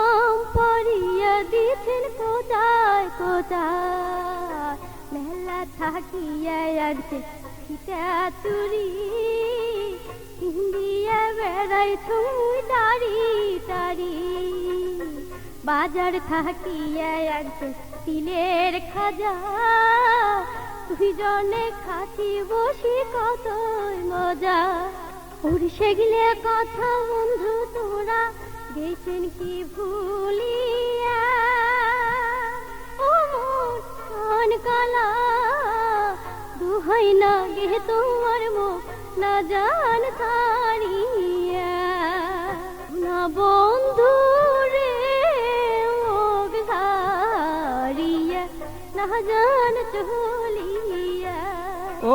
আম পরিয়া দিছেন কোথায় কোথায়, মেলা থাকিয়া আসছে সীতা চুরি, ইন্ডিয়া বেড়াই তুই তারি তারি, বাজার থাকিয়া আসছে তিলের খাজা, তুই জনে খাতি বসি কত মজা। ওর সেগুলো কথা বন্ধু তোরা গেছেন কি ভুলিয়া, ও মোর কান কালা দুহাই না গে তোমার মুখ না জান তারিয়া, না বন্ধু রে মুখ হারিয়া না জান চলিয়া। ও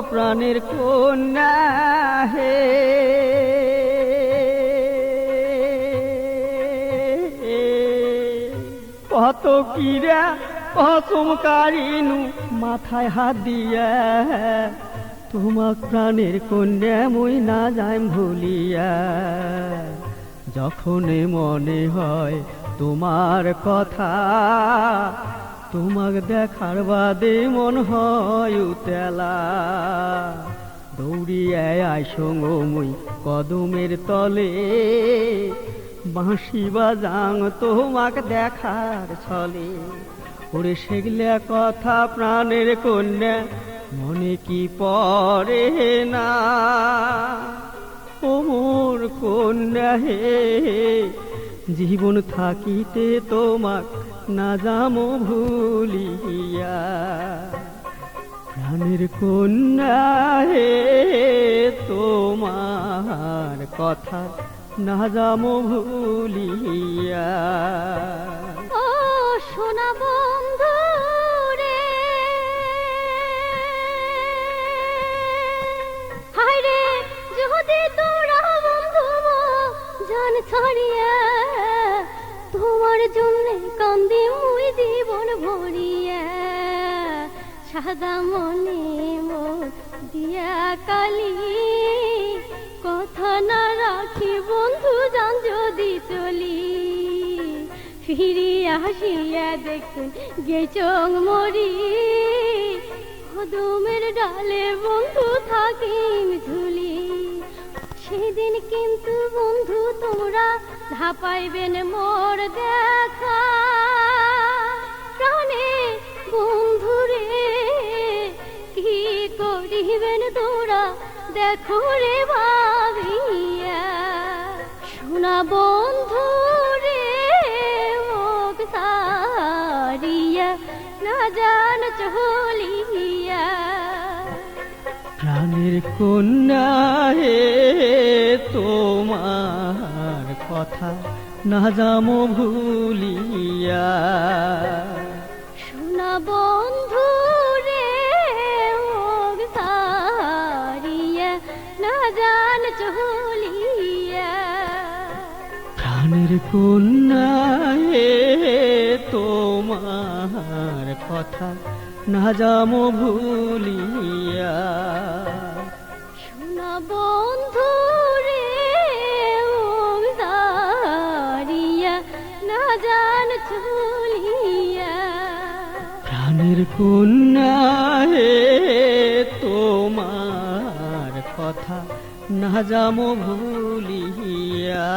প্রাণের কন্যা হে, কত কিরা কসমকারিনু মাথায় হাত দিয়া, তোমার প্রাণের কন্যা মই না যাই ভুলিয়া। যখন মনে হয় তোমার কথা, তোমাক দেখার বাদে মন হয় উতেলা, দৌড়িয়ায় আইসং মুই কদমের তলে, বাঁশি বাজাং তোমাক দেখার ছলে। ওরে সেগলা কথা প্রাণের কন্যা মনে কি পড়ে না, ও মোর কন্যা হে, জীবন থাকিতে তোমাক না যামো ভুলিয়া। প্রাণের কন্যা হে, তোমার কথা না যামো ভুলিয়া। ও সোনা বন্ধু রে, হায় রে যদি তোরা বন্ধু জান ছাড়িয়া, তোমার জন্য কান্দি মুই জীবন ভরিয়া, সাদা মনে মোর দিয়া কালি, কথা না রাখি বন্ধু জান যদি চলি, ফিরি আসিয়া দেখুন গেচং মরি, কদমের ডালে বন্ধু থাকিম ঝুলি। সেদিন কিন্তু বন্ধু তোমরা ধাপাইবেন মোর দেখা, প্রাণে বন্ধু রে কি করিবেন তোরা দেখো রে ভাবিয়া। শোনা বন্ধু রে মুখ সারিয়া না জান চলিয়া। প্রাণের কন্যা হে, তোমার কথা না যামো ভুলিয়া। শোনা বন্ধু রে মুখ সারিয়া না জান চলিয়া। প্রাণের কন্যা হে, তোমার কথা না যামো ভুলিয়া। শোনা বন্ধু রে মুখ সারিয়া না জান চলিয়া। প্রাণের কন্যা হে, তোমার কথা না যামো ভুলিয়া।